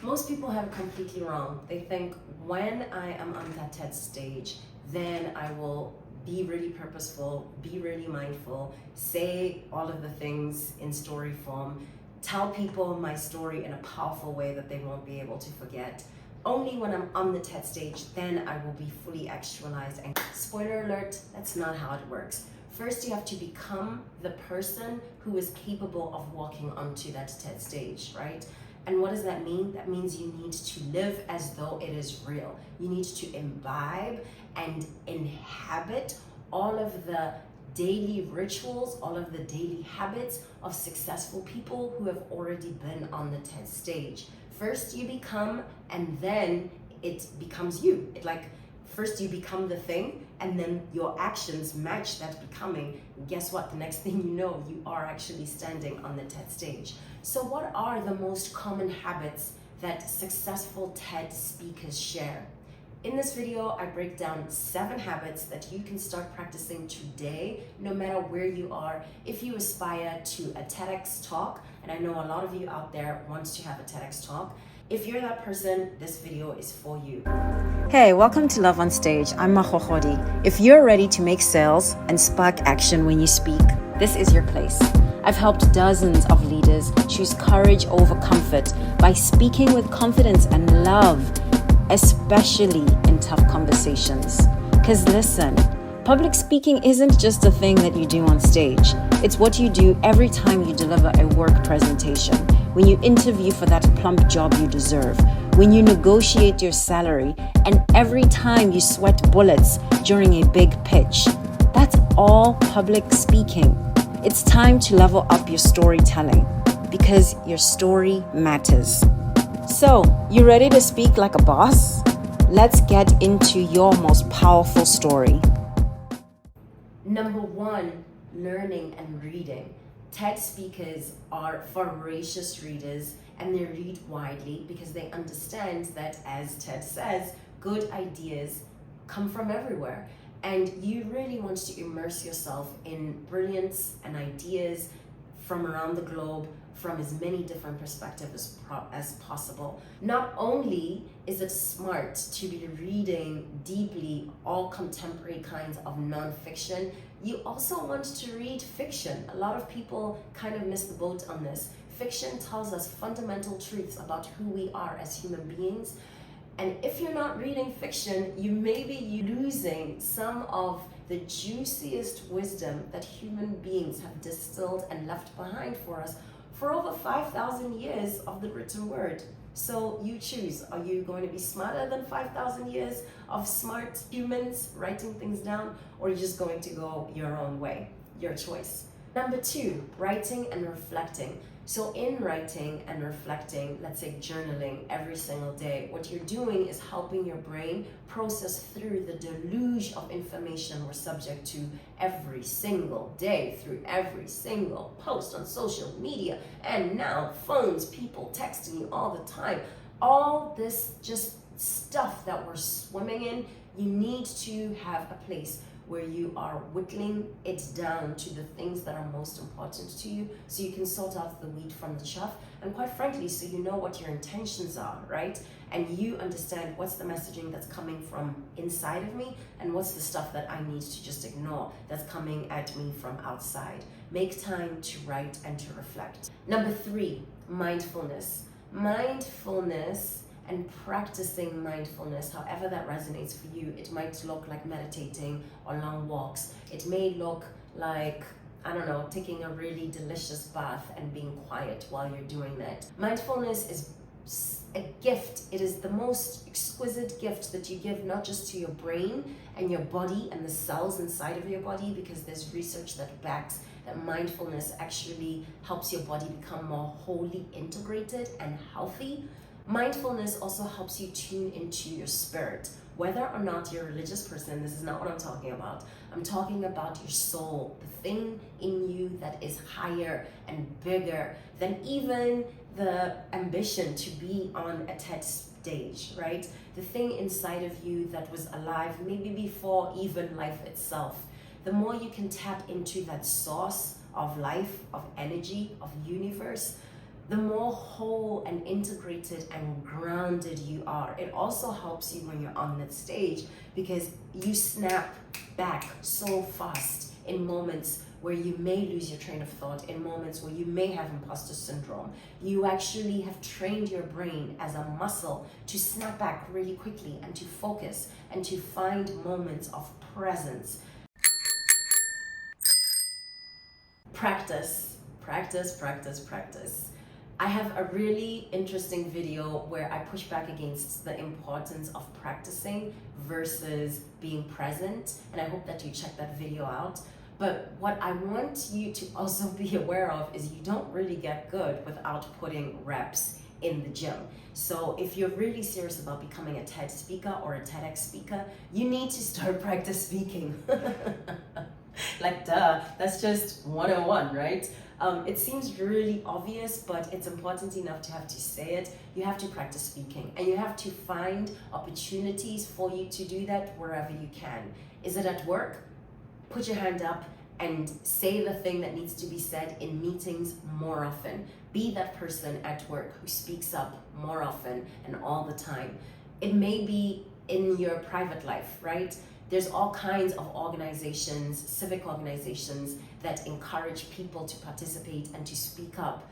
Most people have it completely wrong. They think when I am on that TED stage, then I will be really purposeful, be really mindful, say all of the things in story form, tell people my story in a powerful way that they won't be able to forget. Only when I'm on the TED stage, then I will be fully actualized. And spoiler alert, that's not how it works. First, you have to become the person who is capable of walking onto that TED stage, right? And what does that mean? That means you need to live as though it is real. You need to imbibe and inhabit all of the daily rituals, all of the daily habits of successful people who have already been on the TED stage. First you become, and then it becomes you. First you become the thing, and then your actions match that becoming. And guess what? The next thing you know, you are actually standing on the TED stage. So what are the most common habits that successful TED speakers share? In this video, I break down 7 habits that you can start practicing today, no matter where you are. If you aspire to a TEDx talk, and I know a lot of you out there want to have a TEDx talk, if you're that person, this video is for you. Hey, welcome to Love on Stage. I'm Mahokhodi. If you're ready to make sales and spark action when you speak, this is your place. I've helped dozens of leaders choose courage over comfort by speaking with confidence and love, especially in tough conversations. Because listen, public speaking isn't just a thing that you do on stage. It's what you do every time you deliver a work presentation, when you interview for that plump job you deserve, when you negotiate your salary, and every time you sweat bullets during a big pitch. That's all public speaking. It's time to level up your storytelling because your story matters. So, you ready to speak like a boss? Let's get into your most powerful story. Number 1, learning and reading. TED speakers are voracious readers, and they read widely because they understand that, as TED says, good ideas come from everywhere. And you really want to immerse yourself in brilliance and ideas from around the globe, from as many different perspectives as possible. Not only is it smart to be reading deeply all contemporary kinds of nonfiction, you also want to read fiction. A lot of people kind of miss the boat on this. Fiction tells us fundamental truths about who we are as human beings. And if you're not reading fiction, you may be losing some of the juiciest wisdom that human beings have distilled and left behind for us for over 5,000 years of the written word. So you choose. Are you going to be smarter than 5,000 years of smart humans writing things down, or are you just going to go your own way? Your choice. Number 2, writing and reflecting. So in writing and reflecting, let's say journaling every single day, what you're doing is helping your brain process through the deluge of information we're subject to every single day, through every single post on social media, and now phones, people texting you all the time. All this just stuff that we're swimming in, you need to have a place where you are whittling it down to the things that are most important to you, so you can sort out the wheat from the chaff, and quite frankly, so you know what your intentions are, right? And you understand what's the messaging that's coming from inside of me, and what's the stuff that I need to just ignore that's coming at me from outside. Make time to write and to reflect. Number 3, mindfulness. Mindfulness and practicing mindfulness, however that resonates for you. It might look like meditating or long walks. It may look like, I don't know, taking a really delicious bath and being quiet while you're doing that. Mindfulness is a gift. It is the most exquisite gift that you give, not just to your brain and your body and the cells inside of your body, because there's research that backs that mindfulness actually helps your body become more wholly integrated and healthy. Mindfulness also helps you tune into your spirit. Whether or not you're a religious person, this is not what I'm talking about. I'm talking about your soul, the thing in you that is higher and bigger than even the ambition to be on a TED stage, right? The thing inside of you that was alive maybe before even life itself. The more you can tap into that source of life, of energy, of universe, the more whole and integrated and grounded you are. It also helps you when you're on that stage because you snap back so fast in moments where you may lose your train of thought, in moments where you may have imposter syndrome. You actually have trained your brain as a muscle to snap back really quickly and to focus and to find moments of presence. Practice, practice, practice, practice. I have a really interesting video where I push back against the importance of practicing versus being present, and I hope that you check that video out. But what I want you to also be aware of is you don't really get good without putting reps in the gym. So if you're really serious about becoming a TED speaker or a TEDx speaker, you need to start practice speaking. Like, duh, that's just 101, right? It seems really obvious, but it's important enough to have to say it. You have to practice speaking, and you have to find opportunities for you to do that wherever you can. Is it at work? Put your hand up and say the thing that needs to be said in meetings more often. Be that person at work who speaks up more often and all the time. It may be in your private life, right? There's all kinds of organizations, civic organizations, that encourage people to participate and to speak up.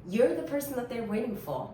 You're the person that they're waiting for.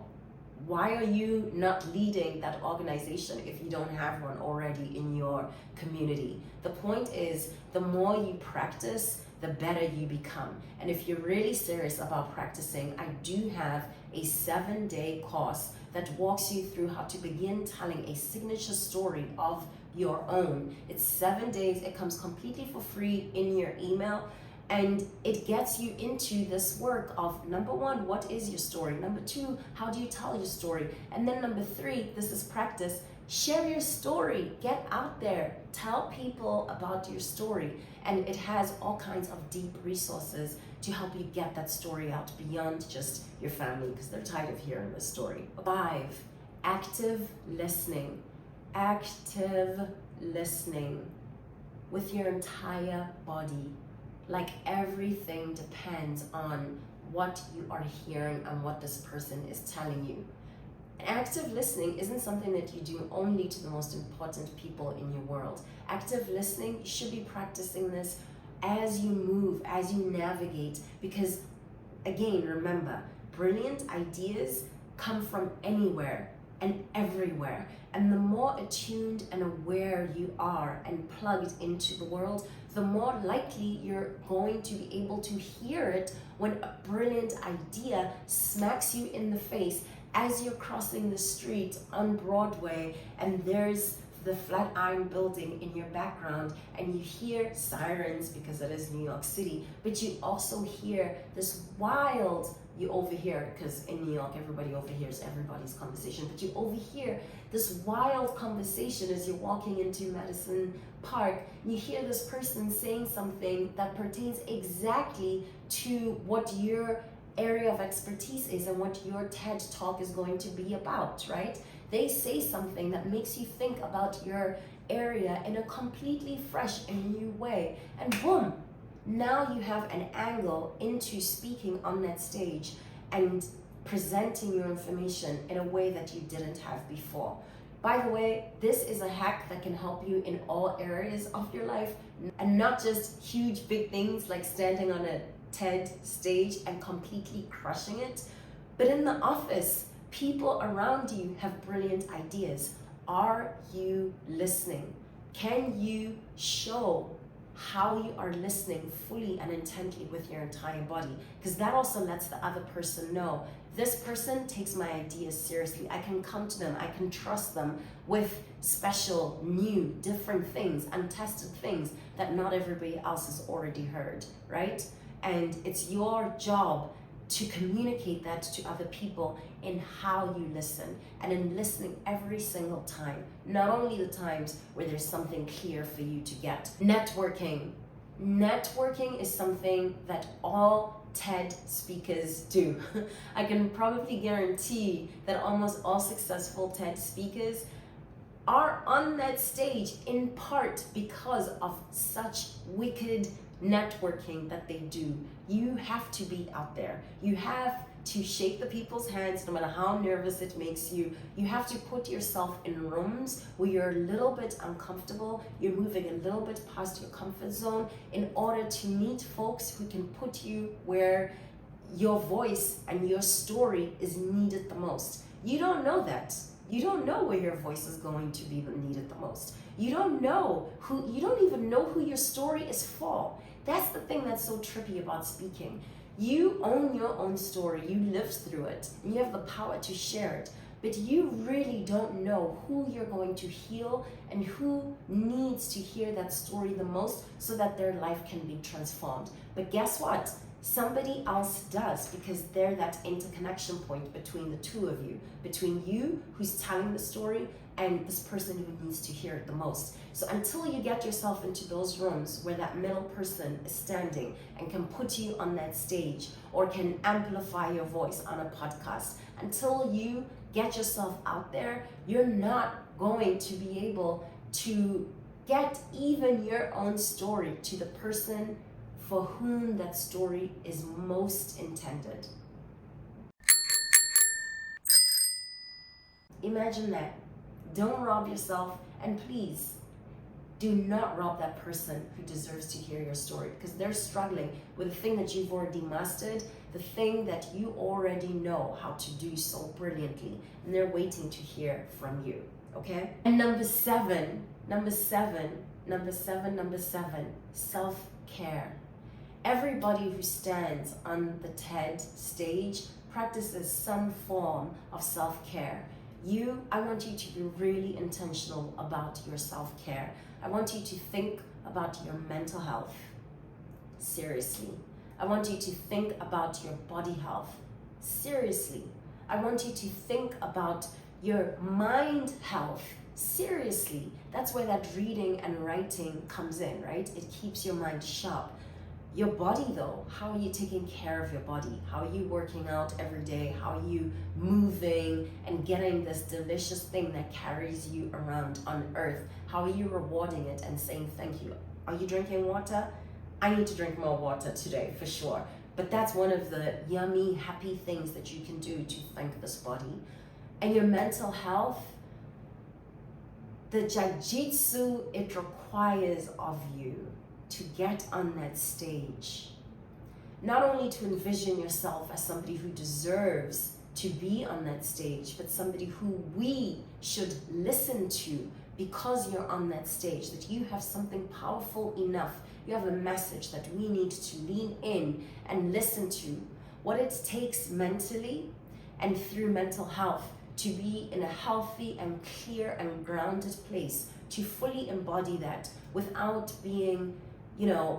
Why are you not leading that organization if you don't have one already in your community? The point is, the more you practice, the better you become. And if you're really serious about practicing, I do have a 7-day course that walks you through how to begin telling a signature story of your own. It's 7 days. It comes completely for free in your email. And it gets you into this work of, number one, what is your story? Number two, how do you tell your story? And then number three, this is practice. Share your story. Get out there. Tell people about your story. And it has all kinds of deep resources to help you get that story out beyond just your family, because they're tired of hearing the story. 5, active listening. Active listening with your entire body. Like, everything depends on what you are hearing and what this person is telling you. Active listening isn't something that you do only to the most important people in your world. Active listening, you should be practicing this as you move, as you navigate, because again, remember, brilliant ideas come from anywhere and everywhere. And the more attuned and aware you are and plugged into the world, the more likely you're going to be able to hear it when a brilliant idea smacks you in the face as you're crossing the street on Broadway and there's the Flatiron building in your background and you hear sirens because it is New York City, but you also hear this wild, you overhear, because in New York everybody overhears everybody's conversation, but you overhear this wild conversation as you're walking into Madison Park. You hear this person saying something that pertains exactly to what your area of expertise is and what your TED Talk is going to be about, right? They say something that makes you think about your area in a completely fresh and new way, and boom, now you have an angle into speaking on that stage and presenting your information in a way that you didn't have before. By the way, this is a hack that can help you in all areas of your life, and not just huge big things like standing on a TED stage and completely crushing it, but in the office, people around you have brilliant ideas. Are you listening? Can you show how you are listening fully and intently with your entire body? Because that also lets the other person know, this person takes my ideas seriously. I can come to them, I can trust them with special, new, different things, untested things that not everybody else has already heard, right? And it's your job to communicate that to other people in how you listen, and in listening every single time, not only the times where there's something clear for you to get. Networking. Networking is something that all TED speakers do. I can probably guarantee that almost all successful TED speakers are on that stage in part because of such wicked networking that they do. You have to be out there. You have to shake the people's hands, no matter how nervous it makes you. You have to put yourself in rooms where you're a little bit uncomfortable, you're moving a little bit past your comfort zone in order to meet folks who can put you where your voice and your story is needed the most. You don't know that. You don't know where your voice is going to be needed the most. You don't even know who your story is for. That's the thing that's so trippy about speaking. You own your own story, you lived through it, and you have the power to share it. But you really don't know who you're going to heal and who needs to hear that story the most so that their life can be transformed. But guess what? Somebody else does, because they're that interconnection point between the two of you, between you who's telling the story and this person who needs to hear it the most. So until you get yourself into those rooms where that middle person is standing and can put you on that stage or can amplify your voice on a podcast, until you get yourself out there, you're not going to be able to get even your own story to the person for whom that story is most intended. Imagine that. Don't rob yourself, and please do not rob that person who deserves to hear your story, because they're struggling with the thing that you've already mastered, the thing that you already know how to do so brilliantly, and they're waiting to hear from you, okay? And number seven, self-care. Everybody who stands on the TED stage practices some form of self-care. I want you to be really intentional about your self-care. I want you to think about your mental health, seriously. I want you to think about your body health, seriously. I want you to think about your mind health, seriously. That's where that reading and writing comes in, right? It keeps your mind sharp. Your body though, how are you taking care of your body? How are you working out every day? How are you moving and getting this delicious thing that carries you around on earth? How are you rewarding it and saying thank you? Are you drinking water? I need to drink more water today for sure. But that's one of the yummy, happy things that you can do to thank this body. And your mental health, the jujitsu it requires of you to get on that stage, not only to envision yourself as somebody who deserves to be on that stage, but somebody who we should listen to because you're on that stage, that you have something powerful enough, you have a message that we need to lean in and listen to. What it takes mentally and through mental health to be in a healthy and clear and grounded place, to fully embody that without being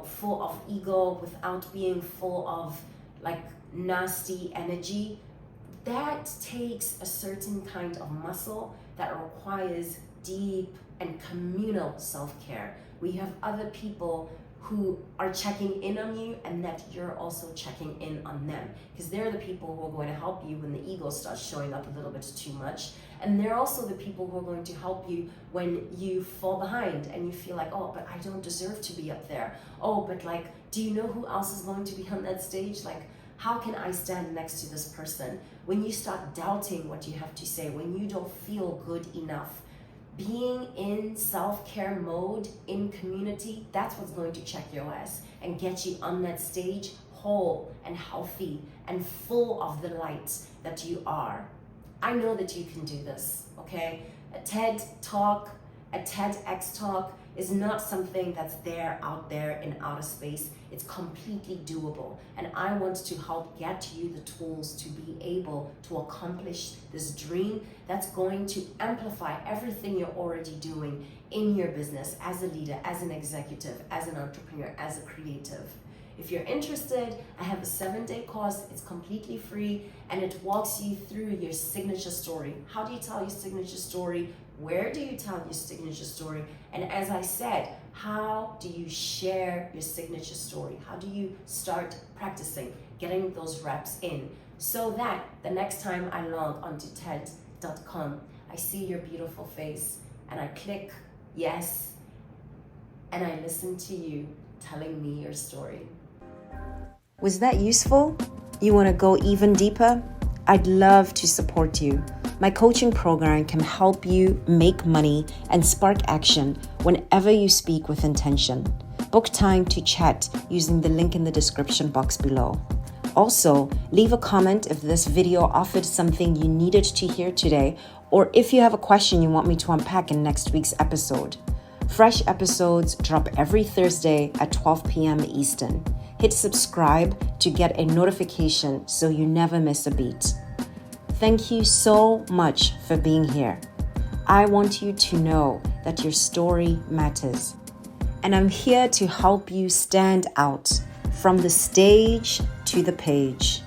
full of ego, without being full of like nasty energy. That takes a certain kind of muscle that requires deep and communal self-care. We have other people who are checking in on you and that you're also checking in on them, because they're the people who are going to help you when the ego starts showing up a little bit too much, and they're also the people who are going to help you when you fall behind and you feel like, oh, but I don't deserve to be up there. Oh, but like, do you know who else is going to be on that stage? Like, how can I stand next to this person? When you start doubting what you have to say, when you don't feel good enough, being in self-care mode, in community, that's what's going to check your ass and get you on that stage whole and healthy and full of the light that you are. I know that you can do this, okay? A TED Talk, a TEDx Talk is not something that's out there in outer space. It's completely doable. And I want to help get you the tools to be able to accomplish this dream that's going to amplify everything you're already doing in your business as a leader, as an executive, as an entrepreneur, as a creative. If you're interested, I have a 7-day course. It's completely free and it walks you through your signature story. How do you tell your signature story? Where do you tell your signature story? And as I said, how do you share your signature story? How do you start practicing, getting those reps in, so that the next time I log onto TED.com, I see your beautiful face and I click yes, and I listen to you telling me your story. Was that useful? You want to go even deeper? I'd love to support you. My coaching program can help you make money and spark action whenever you speak with intention. Book time to chat using the link in the description box below. Also, leave a comment if this video offered something you needed to hear today, or if you have a question you want me to unpack in next week's episode. Fresh episodes drop every Thursday at 12 p.m. Eastern. Hit subscribe to get a notification so you never miss a beat. Thank you so much for being here. I want you to know that your story matters. And I'm here to help you stand out from the stage to the page.